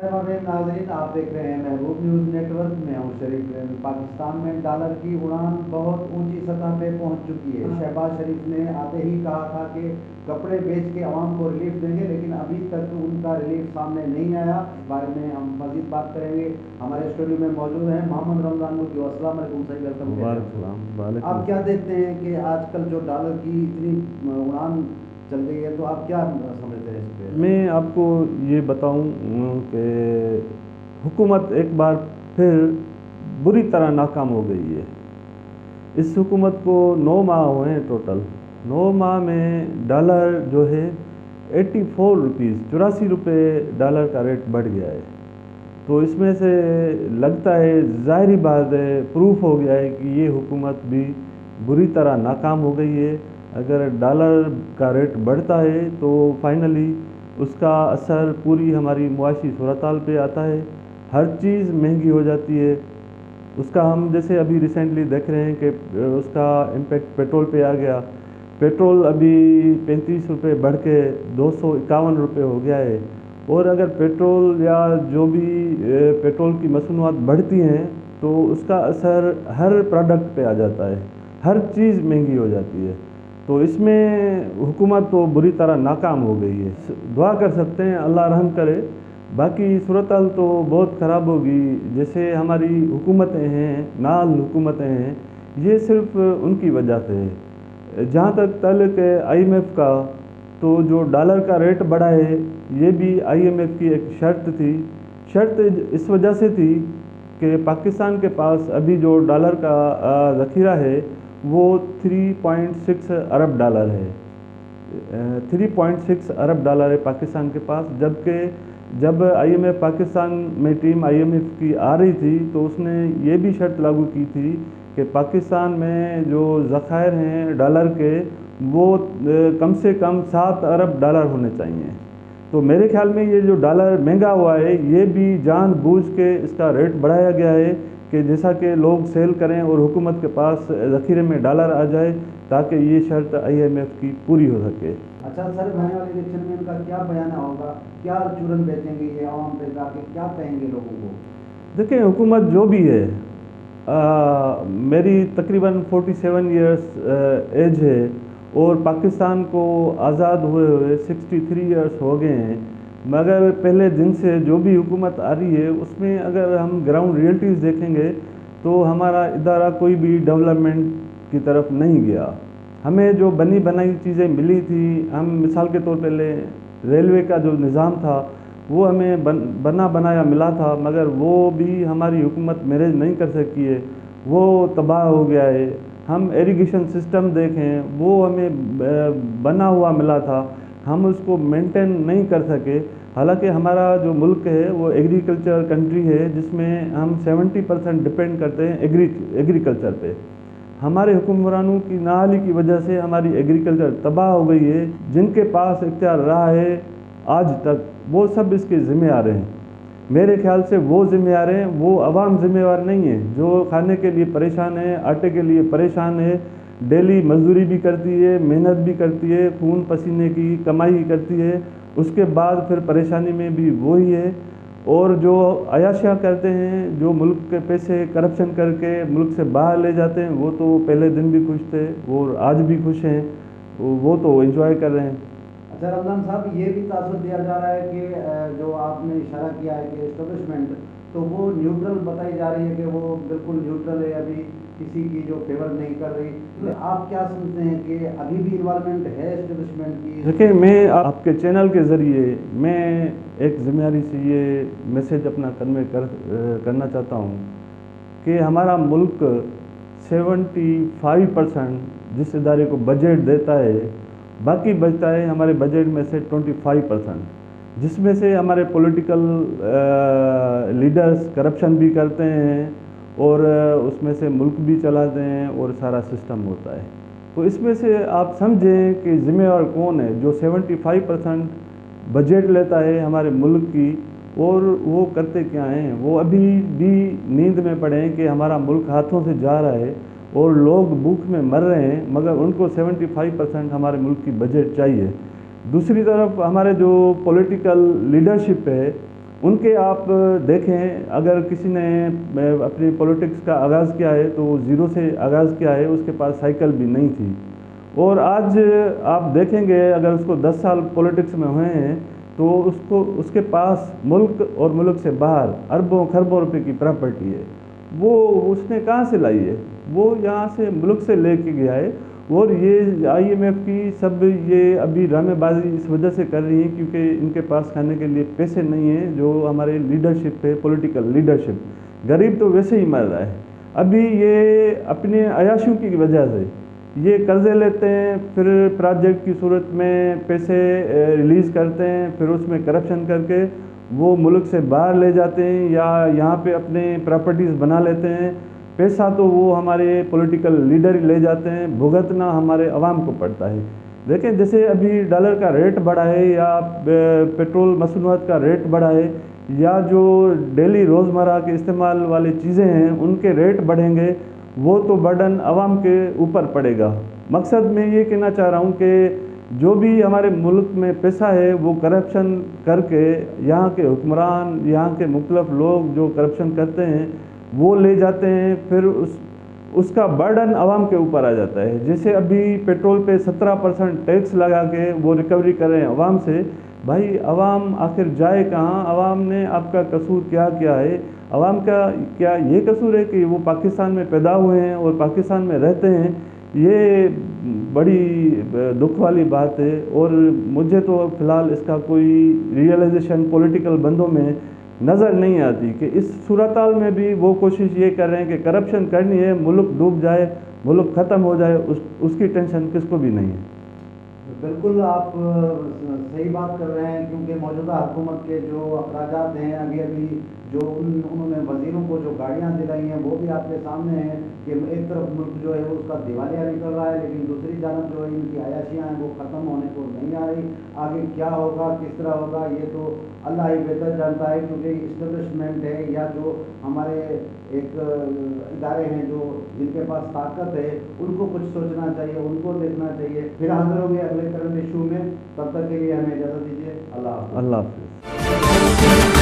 नाज़रीन, आप देख रहे हैं महबूब न्यूज़ नेटवर्क। मैं हूं शरीफ। पाकिस्तान में डॉलर की उड़ान बहुत ऊंची सतह पे पहुंच चुकी है। शहबाज शरीफ ने आते ही कहा था कि कपड़े बेच के आवाम को रिलीफ देंगे, लेकिन अभी तक उनका रिलीफ सामने नहीं आया। इस बारे में हम मजीद बात करेंगे। हमारे स्टूडियो में मौजूद हैं मोहम्मद रमजान मुल्की। अस्सलाम वालेकुम सही, वेलकम। आप क्या देखते हैं कि आजकल जो डॉलर की इतनी उड़ान चल गई है, तो आप क्या समझते हैं इस पे? मैं आपको ये बताऊं कि हुकूमत एक बार फिर बुरी तरह नाकाम हो गई है। इस हुकूमत को 9 माह हुए हैं टोटल। 9 माह में डॉलर जो है 84 रुपीज़ 84 रुपये डॉलर का रेट बढ़ गया है। तो इसमें से लगता है, ज़ाहिरी बात है, प्रूफ हो गया है कि ये हुकूमत भी बुरी तरह नाकाम हो गई है। अगर डॉलर का रेट बढ़ता है तो फाइनली उसका असर पूरी हमारी मुआशी सूरत-हाल पे आता है। हर चीज़ महंगी हो जाती है। उसका हम जैसे अभी रिसेंटली देख रहे हैं कि उसका इम्पेक्ट पेट्रोल पे आ गया। पेट्रोल अभी 35 रुपये बढ़ के 251 रुपये हो गया है। और अगर पेट्रोल या जो भी पेट्रोल की मसनूआत बढ़ती हैं तो उसका असर हर प्रोडक्ट पे आ जाता है। हर चीज़ महंगी हो जाती है। तो इसमें हुकूमत तो बुरी तरह नाकाम हो गई है। दुआ कर सकते हैं अल्लाह रहम करे। बाकी सूरत हाल तो बहुत ख़राब होगी। जैसे हमारी हुकूमतें हैं, नाल हुकूमतें हैं, ये सिर्फ उनकी वजह से है। जहाँ तक ताल्लुक़ है IMF का, तो जो डॉलर का रेट बढ़ा है ये भी IMF की एक शर्त थी। शर्त इस वजह से थी कि पाकिस्तान के पास अभी जो डॉलर का ज़ख़ीरा है वो 3.6 अरब डॉलर है। 3.6 अरब डॉलर है पाकिस्तान के पास। जबकि जब IMF पाकिस्तान में टीम IMF की आ रही थी तो उसने ये भी शर्त लागू की थी कि पाकिस्तान में जो ज़ख़ायर हैं डॉलर के वो कम से कम 7 अरब डॉलर होने चाहिए। तो मेरे ख्याल में ये जो डॉलर महंगा हुआ है ये भी जानबूझ के इसका रेट बढ़ाया गया है कि जैसा कि लोग सेल करें और हुकूमत के पास ज़ख़ीरे में डॉलर आ जाए ताकि ये शर्त IMF की पूरी हो सके। अच्छा सर, आने वाले इलेक्शन में इनका क्या बयान होगा? क्या चूरन बेचेंगे ये आवाम पे जाके? क्या कहेंगे लोगों को? देखिए, हुकूमत जो भी है, मेरी तकरीबन 47 इयर्स एज है और पाकिस्तान को आज़ाद हुए हुए 63 इयर्स हो गए हैं। मगर पहले दिन से जो भी हुकूमत आ रही है उसमें अगर हम ग्राउंड रियलिटीज़ देखेंगे तो हमारा इदारा कोई भी डेवलपमेंट की तरफ नहीं गया। हमें जो बनी बनाई चीज़ें मिली थी, हम मिसाल के तौर पे लें, रेलवे का जो निज़ाम था वो हमें बना बनाया मिला था, मगर वो भी हमारी हुकूमत मैनेज नहीं कर सकी है, वो तबाह हो गया है। हम इरिगेशन सिस्टम देखें, वो हमें बना हुआ मिला था, हम उसको मेंटेन नहीं कर सके। हालांकि हमारा जो मुल्क है वो एग्रीकल्चर कंट्री है जिसमें हम 70% डिपेंड करते हैं एग्रीकल्चर पे। हमारे हुक्मरानों की नाअहली की वजह से हमारी एग्रीकल्चर तबाह हो गई है। जिनके पास इख्तियार रहा है आज तक वो सब इसके ज़िम्मेदार हैं। मेरे ख्याल से वो ज़िम्मेदार हैं, वो अवाम ज़िम्मेदार नहीं है जो खाने के लिए परेशान है, आटे के लिए परेशान है, डेली मजदूरी भी करती है, मेहनत भी करती है, खून पसीने की कमाई करती है, उसके बाद फिर परेशानी में भी वही है। और जो अयाशियाँ करते हैं, जो मुल्क के पैसे करप्शन करके मुल्क से बाहर ले जाते हैं, वो तो पहले दिन भी खुश थे, वो आज भी खुश हैं, वो तो एंजॉय कर रहे हैं। अच्छा रमजान साहब, ये भी तासुर दिया जा रहा है कि जो आपने इशारा किया है कि एस्टेब्लिशमेंट, तो वो न्यूट्रल बताई जा रही है कि वो बिल्कुल न्यूट्रल है, अभी किसी की जो फेवर नहीं कर रही। तो आप क्या समझते हैं कि अभी भी इन्वॉल्वमेंट है एस्टेब्लिशमेंट की? देखिए, मैं आपके चैनल के ज़रिए मैं एक ज़िम्मेदारी से ये मैसेज अपना कन्वे करना चाहता हूँ कि हमारा मुल्क 75% जिस इदारे को बजट देता है, बाकी बचता है हमारे बजट में से 25%, जिसमें से हमारे पॉलिटिकल लीडर्स करप्शन भी करते हैं और उसमें से मुल्क भी चलाते हैं और सारा सिस्टम होता है। तो इसमें से आप समझें कि ज़िम्मेदार कौन है जो 75% बजट लेता है हमारे मुल्क की, और वो करते क्या हैं? वो अभी भी नींद में पड़े हैं कि हमारा मुल्क हाथों से जा रहा है और लोग भूख में मर रहे हैं, मगर उनको 75% हमारे मुल्क की बजट चाहिए। दूसरी तरफ हमारे जो पॉलिटिकल लीडरशिप है ان کے آپ دیکھیں، اگر کسی نے اپنی پولیٹکس کا آغاز کیا ہے تو وہ زیرو سے آغاز کیا ہے، اس کے پاس سائیکل بھی نہیں تھی، اور آج آپ دیکھیں گے اگر اس کو 10 سال پولیٹکس میں ہوئے ہیں تو اس کے پاس ملک اور ملک سے باہر اربوں خربوں روپے کی پراپرٹی ہے، وہ اس نے کہاں سے لائی ہے؟ وہ یہاں سے ملک سے لے کے گیا ہے، اور یہ IMF کی سب یہ ابھی ڈرامے بازی اس وجہ سے کر رہی ہیں کیونکہ ان کے پاس کھانے کے لیے پیسے نہیں ہیں، جو ہمارے لیڈرشپ ہے، پولیٹیکل لیڈرشپ، غریب تو ویسے ہی مر رہا ہے۔ ابھی یہ اپنے عیاشیوں کی وجہ سے یہ قرضے لیتے ہیں، پھر پروجیکٹ کی صورت میں پیسے ریلیز کرتے ہیں، پھر اس میں کرپشن کر کے وہ ملک سے باہر لے جاتے ہیں یا یہاں پہ اپنے پراپرٹیز بنا لیتے ہیں۔ پیسہ تو وہ ہمارے پولیٹیکل لیڈر ہی لے جاتے ہیں، بھگتنا ہمارے عوام کو پڑتا ہے۔ دیکھیں جیسے ابھی ڈالر کا ریٹ بڑھا ہے یا پیٹرول مصنوعات کا ریٹ بڑھا ہے یا جو ڈیلی روزمرہ کے استعمال والی چیزیں ہیں ان کے ریٹ بڑھیں گے، وہ تو برڈن عوام کے اوپر پڑے گا۔ مقصد میں یہ کہنا چاہ رہا ہوں کہ جو بھی ہمارے ملک میں پیسہ ہے وہ کرپشن کر کے یہاں کے حکمران، یہاں کے مختلف لوگ جو کرپشن کرتے ہیں وہ لے جاتے ہیں، پھر اس کا برڈن عوام کے اوپر آ جاتا ہے۔ جیسے ابھی پیٹرول پہ 17% ٹیکس لگا کے وہ ریکوری کر رہے ہیں عوام سے، بھائی عوام آخر جائے کہاں؟ عوام نے آپ کا قصور کیا ہے؟ عوام کا کیا یہ قصور ہے کہ وہ پاکستان میں پیدا ہوئے ہیں اور پاکستان میں رہتے ہیں؟ یہ بڑی دکھ والی بات ہے، اور مجھے تو فی الحال اس کا کوئی ریئلائزیشن پولیٹیکل بندوں میں نظر نہیں آتی کہ اس صورتحال میں بھی وہ کوشش یہ کر رہے ہیں کہ کرپشن کرنی ہے، ملک ڈوب جائے، ملک ختم ہو جائے، اس کی ٹینشن کس کو بھی نہیں ہے۔ بالکل آپ صحیح بات کر رہے ہیں، کیونکہ موجودہ حکومت کے جو اخراجات ہیں ابھی جو انہوں نے وزیروں کو جو گاڑیاں دلائی ہیں وہ بھی آپ کے سامنے ہیں کہ ایک طرف ملک جو ہے اس کا دیوالیہ نکل رہا ہے، لیکن دوسری جانب جو ہے ان کی عیاشیاں ہیں وہ ختم ہونے کو نہیں آ رہی۔ آگے کیا ہوگا، کس طرح ہوگا، یہ تو اللہ ہی بہتر جانتا ہے، کیونکہ اسٹیبلشمنٹ ہے یا جو ہمارے ایک ادارے ہیں جو جن کے پاس طاقت ہے ان کو کچھ سوچنا چاہیے، ان کو دیکھنا چاہیے۔ پھر حاضر ہوں گے اگلے کرنٹ ایشو میں، تب تک کے لیے ہمیں اجازت دیجیے۔ اللہ حافظ۔ اللہ حافظ۔